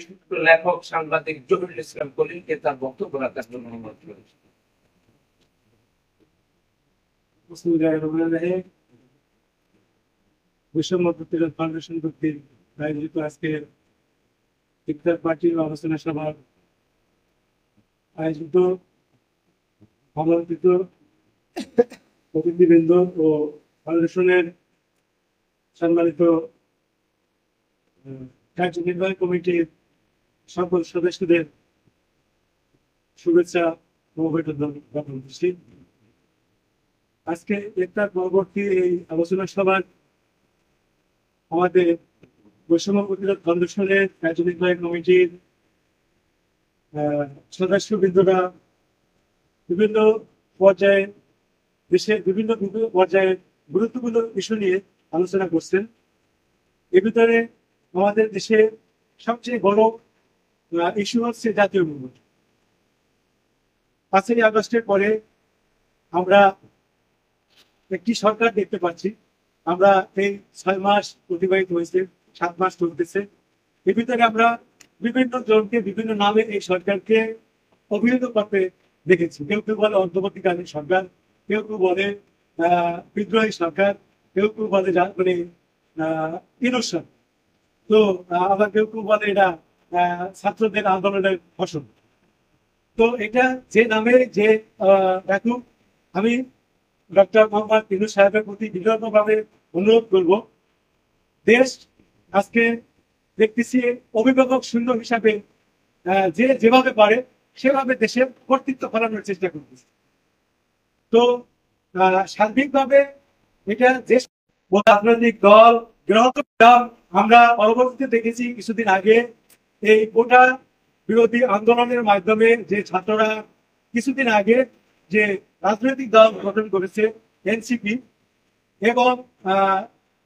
বিশিষ্ট লেখক সাংবাদিক জহিরুল ইসলাম কলিলকে তার বক্তব্য রাখার জন্য অনুরোধ করেছি। বৈষম্য প্রতিরোধ ফাউন্ডেশন কর্তৃক আয়োজিত আজকের ইফতার পার্টি ও আলোচনা সভার আয়োজিত আমন্ত্রিত অতিথিবৃন্দ ও ফাউন্ডেশনের সম্মানিত কার্যনির্বাহী কমিটির সকল সদস্যদের শুভেচ্ছা ও অভিনন্দন জ্ঞাপন করছি। আজকে ইফতার পরবর্তী এই আলোচনা সভার আমাদের বৈষম্য প্রতিরোধ ফাউন্ডেশনের কার্যনির্বাহী কমিটির সদস্যবৃন্দরা বিভিন্ন পর্যায়ে দেশের বিভিন্ন পর্যায়ে গুরুত্বপূর্ণ ইস্যু নিয়ে আলোচনা করছেন। এর ভিতরে আমাদের দেশে সবচেয়ে বড় ইস্যু হচ্ছে জাতীয় মূল্য। 5ই আগস্টের পরে আমরা একটি সরকার দেখতে পাচ্ছি। আমরা এই 6 মাস অতিবাহিত হয়েছে, 7 মাস চলতেছে। এর ভিতরে আমরা বিভিন্ন জনকে বিভিন্ন নামে এই সরকারকে অভিহিত করতে দেখেছি। কেউ কেউ বলে অন্তর্বর্তীকালীন সরকার, কেউ কেউ বলে বিদ্রোহী সরকার, কেউ কেউ বলে মানে ইনোশন, তো আবার কেউ কেউ বলে এটা ছাত্রদের আন্দোলনের ফসল। তো এটা যে নামে যে এখন আমি ডক্টর মোহাম্মদ ইউনূস সাহেবের প্রতি বিনম্রভাবে অনুরোধ করব, দেশ আজকে দেখতেছি অভিভাবক শূন্য হিসাবে যে যেভাবে পারে সেভাবে দেশের কর্তৃত্ব ফলানোর চেষ্টা করতেছে। তো সার্বিকভাবে এটা যে রাজনৈতিক দল আমরা পরবর্তীতে দেখেছি কিছুদিন আগে এই কোটা বিরোধী আন্দোলনের মাধ্যমে যে ছাত্ররা কিছুদিন আগে যে রাজনৈতিক দল গঠন করেছে এনসিপি এবং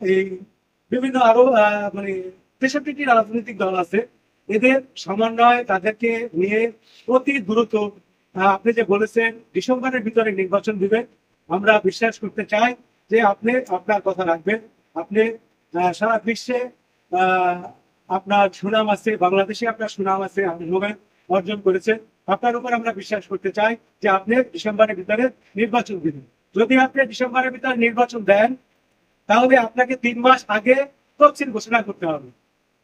এই বিভিন্ন আরো মানে 63টি রাজনৈতিক দল আছে, এদের সমন্বয় তাদেরকে নিয়ে অতি দ্রুত আপনি যে বলেছেন ডিসেম্বরের ভিতরে নির্বাচন দিবেন, আমরা বিশ্বাস করতে চাই যে আপনি আপনার কথা রাখবেন। আপনি সারা বিশ্বে আপনার সুনাম আছে, বাংলাদেশে আপনার সুনাম আছে, আপনি নোবেল অর্জন করেছেন। আপনার উপর আমরা বিশ্বাস করতে চাই যে আপনি ডিসেম্বরের ভিতরে নির্বাচন দিবেন। যদি আপনি ডিসেম্বরের ভিতরে নির্বাচন দেন তাহলে আপনাকে 3 মাস আগে তফসিল ঘোষণা করতে হবে।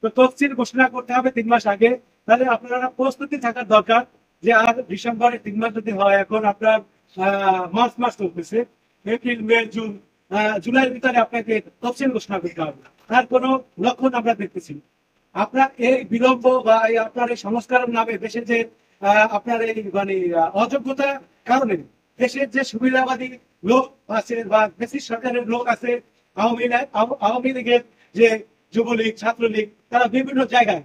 তো তফসিল ঘোষণা করতে হবে 3 মাস আগে। তাহলে আপনারা প্রস্তুতি থাকার দরকার যে আর ডিসেম্বরে 3 মাস যদি হয়, এখন আপনার মার্চ মাস চলতেছে, এপ্রিল মে জুন জুলাইয়ের ভিতরে আপনাকে তফসিল ঘোষণা করতে হবে। তার কোনো লক্ষণ আমরা দেখতেছি। আপনার এই বিলম্ব বা এই আপনার এই সংস্কারের নামে দেশে যে আপনার এই মানে অযোগ্যতার কারণে দেশের যে সুবিধাবাদী লোক আছে বা দেশের সরকারের লোক আছে, আওয়ামী লীগের যে যুবলীগ, ছাত্রলীগ, তারা বিভিন্ন জায়গায়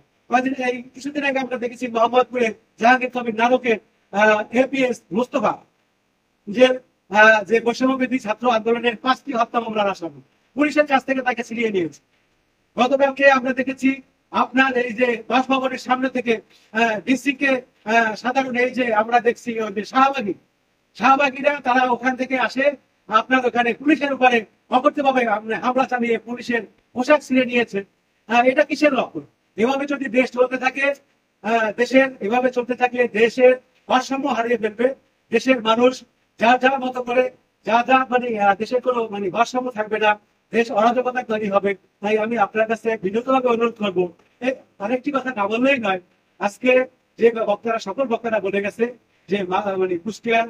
কিছুদিন আগে আমরা দেখেছি মোহাম্মদপুরে জাহাঙ্গীর কবির নানকের এপিএস মোস্তফা যে বৈষম্যবিরোধী ছাত্র আন্দোলনের 5টি হত্যা মামলার আসামি, পুলিশের কাছ থেকে তাকে ছিনিয়ে নিয়েছে। গতকালকে আমরা দেখেছি আপনার এই যে বাসভবনের সামনে থেকে ডিসি কে সাধারণ এই যে আমরা দেখছি শাহবাগীরা তারা ওখান থেকে আসে আপনার ওখানে পুলিশের উপরে অকথ্যভাবে হামলা চালিয়ে পুলিশের পোশাক ছিঁড়ে নিয়েছে। এটা কিসের লক্ষণ? এভাবে যদি দেশ চলতে থাকে, দেশের ভারসাম্য হারিয়ে ফেলবে। দেশের মানুষ যা যা মতো করে যা মানে দেশের কোনো মানে ভারসাম্য থাকবে না, দেশ অরাজকতা তৈরি হবে। তাই আমি আপনার কাছে বিনীতভাবে অনুরোধ করবো, আরেকটি কথা না বললেই নয়। আজকে যে বক্তারা সকল বক্তারা বলে গেছে যে মানে কুষ্টিয়ার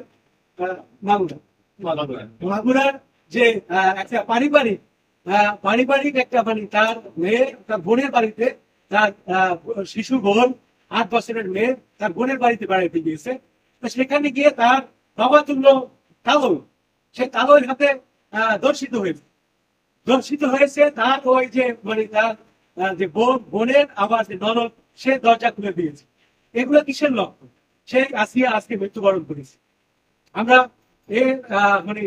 মাগুরার যে একটা পারিবারিক একটা মানে তার মেয়ে তার বোনের বাড়িতে, তার শিশু বোন 8 বছরের মেয়ে তার বোনের বাড়িতে বেড়াইতে গিয়েছে। তো সেখানে গিয়ে তার বাবা তুল্য কালো, সে কালোর হাতে দর্শিত হয়েছে। তার ওই যে মানে তার যে বোনের আবার যে ননদ, সে দরজা খুলে দিয়েছে। এগুলো কিসের লক্ষণ? সেই আসিয়া আজকে মৃত্যুবরণ করেছে। আমরা এর মানে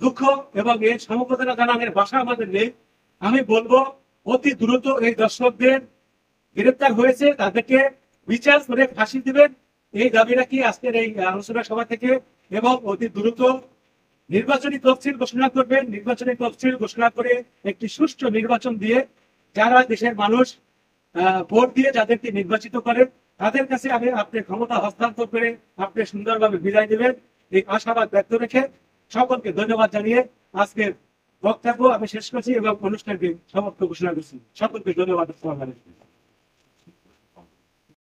দুঃখ এবং এর সমবেদনা জানানোর ভাষা আমাদের নেই। আমি বলবো অতি দ্রুত এই দর্শকদের গ্রেপ্তার হয়েছে তাদেরকে বিচার করে ফাঁসি দিবেন, এই দাবি রাখি আজকের এই আলোচনা সভা থেকে। এবং অতি দ্রুত নির্বাচনী তফসিল ঘোষণা করবেন। নির্বাচনী তফসিল ঘোষণা করে একটি সুষ্ঠু নির্বাচন দিয়ে যারা দেশের মানুষ ভোট দিয়ে যাদেরকে নির্বাচিত করেন তাদের কাছে আমি আপনি ক্ষমতা হস্তান্তর করে আপনি সুন্দরভাবে বিদায় দেবেন এই আশাবাদ ব্যক্ত রেখে সকলকে ধন্যবাদ জানিয়ে আজকের বক্তব্য আমি শেষ করছি এবং অনুষ্ঠানকে সমাপ্ত ঘোষণা করছি। সকলকে ধন্যবাদ। আসসালামু আলাইকুম।